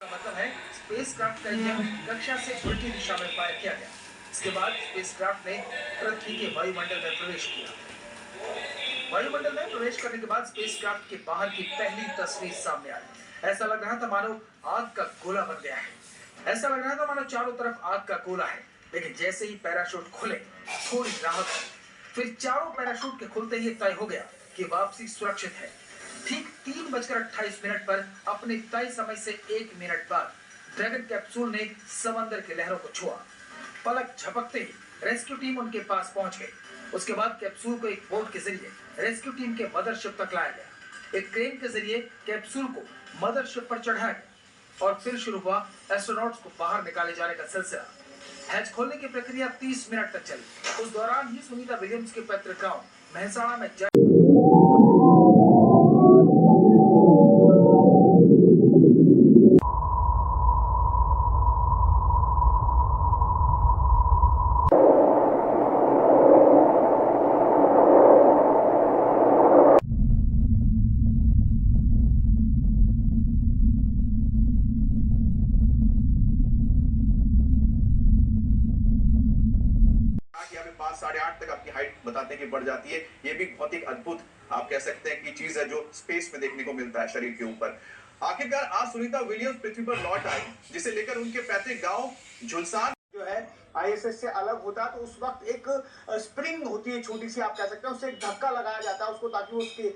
का मतलब है स्पेसक्राफ्ट का इंजन कक्षा से उल्टी दिशा में फायर किया गया। इसके बाद स्पेसक्राफ्ट ने पृथ्वी के वायुमंडल में प्रवेश किया। वायुमंडल में प्रवेश करने के बाद स्पेसक्राफ्ट के बाहर की पहली तस्वीर सामने आई। ऐसा लग रहा था मानो आग का गोला बन गया है। ऐसा लग रहा था मानो चारों तरफ आग का गोला है। लेकिन जैसे ही पैराशूट खुले, थोड़ी राहत हुई। फिर चारों पैराशूट के खुलते ही तय हो गया कि वापसी सुरक्षित है। ठीक 3:28 पर अपने तय समय से 1 मिनट बाद ड्रैगन कैप्सूल ने समंदर की लहरों को छुआ। पलक झपकते ही रेस्क्यू टीम उनके पास पहुंच गई। उसके बाद कैप्सूल को एक बोट के जरिए रेस्क्यू टीम के मदरशिप तक लाया गया। एक क्रेन के जरिए कैप्सूल को मदरशिप पर चढ़ाया गया और फिर शुरू हुआ एस्ट्रोनॉट्स को बाहर निकाले जाने का सिलसिला। हैच खोलने की प्रक्रिया 30 मिनट तक चली। उस दौरान ही सुनीता विलियम्स के पैतृक गांव मेहसाणा में कि 5-8.5 तक आपकी हाइट बताते हैं कि बढ़ जाती है। ये भी बहुत ही अद्भुत आप कह सकते हैं कि चीज है जो स्पेस में देखने को मिलता है शरीर के ऊपर। आखिरकार आज सुनीता विलियम्स पृथ्वी पर लौट आई, जिसे लेकर उनके पैतृक गांव झुलसान जो है आईएसएस से अलग होता है, तो उस वक्त एक स्प्रिंग होती है छोटी सी, आप कह सकते हैं, उससे एक धक्का लगाया जाता है उसको, ताकि वो उसके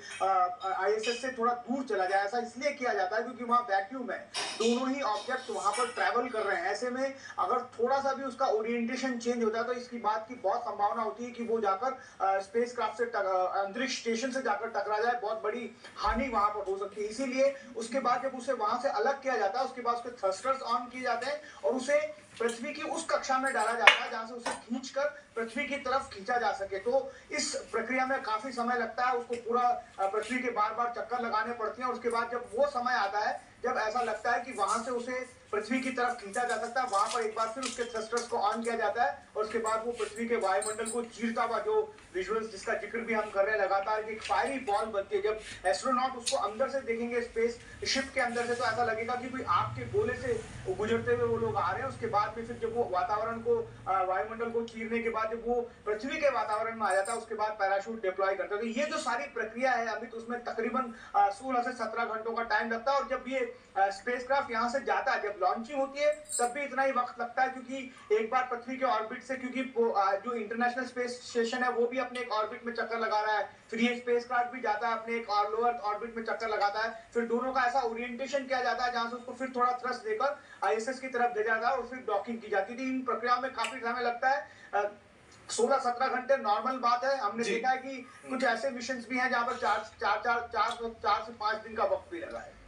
आईएसएस से थोड़ा दूर चला जाए। ऐसा इसलिए किया जाता है क्योंकि वहां वैक्यूम है, दोनों ही ऑब्जेक्ट वहां पर ट्रैवल कर रहे हैं। ऐसे में अगर थोड़ा सा भी उसका ओरिएंटेशन चेंज होता है तो इसकी बात की बहुत संभावना होती है कि वो जाकर स्पेस क्राफ्ट से अंतरिक्ष स्टेशन से जाकर टकरा जाए, बहुत बड़ी हानि वहां पर हो सकती है। इसीलिए उसके बाद जब उसे वहां से अलग किया जाता है, उसके बाद उसके थ्रस्टर्स ऑन किए जाते हैं और उसे पृथ्वी की उस कक्षा में डाला जाता है जहां से उसे खींचकर पृथ्वी की तरफ खींचा जा सके। तो इस प्रक्रिया में काफी समय लगता है, उसको पूरा पृथ्वी के बार बार चक्कर लगाने पड़ती हैं। और उसके बाद जब वो समय आता है जब ऐसा लगता है कि वहां से उसे पृथ्वी की तरफ खींचा जा सकता है, वहां पर एक बार फिर उसके थ्रस्टर्स को ऑन किया जाता है और उसके बाद वो पृथ्वी के वायुमंडल को चीरता हुआ, जो विजुअल्स जिसका जिक्र भी हम कर रहे हैं लगातार, एक फायरी बॉल बनती है। जब एस्ट्रोनॉट उसको अंदर से देखेंगे स्पेस शिप के अंदर से, तो ऐसा लगेगा कि कोई आग के गोले से गुजरते हुए वो लोग आ रहे हैं। उसके बाद में फिर जब वो वातावरण को वायुमंडल को चीरने के बाद जब वो पृथ्वी के वातावरण में आ जाता है, उसके बाद पैराशूट डिप्लॉय करते हैं। तो ये जो सारी प्रक्रिया है अभी, तो उसमें तकरीबन 16 से 17 घंटों का टाइम लगता है। और जब ये स्पेसक्राफ्ट यहाँ से जाता है, जब लॉन्चिंग होती है, तब भी इतना ही वक्त लगता है, क्योंकि एक बार पृथ्वी के ऑर्बिट से, क्योंकि जो इंटरनेशनल स्पेस स्टेशन है वो भी अपने एक ऑर्बिट में चक्कर लगा रहा है, फिर ये स्पेसक्राफ्ट भी जाता है अपने एक लोअर ऑर्बिट में चक्कर लगाता है, फिर दोनों का ऐसा ओरिएंटेशन किया जाता है जहां से उसको फिर थोड़ा थ्रस्ट देकर आईएसएस की तरफ भेजा जाता है और फिर डॉकिंग की जाती है। इन प्रक्रियाओं में काफी समय लगता है। 16-17 घंटे नॉर्मल बात है। हमने देखा है कि कुछ ऐसे मिशन भी हैं जहां पर 4 से 5 दिन का वक्त भी लगा है।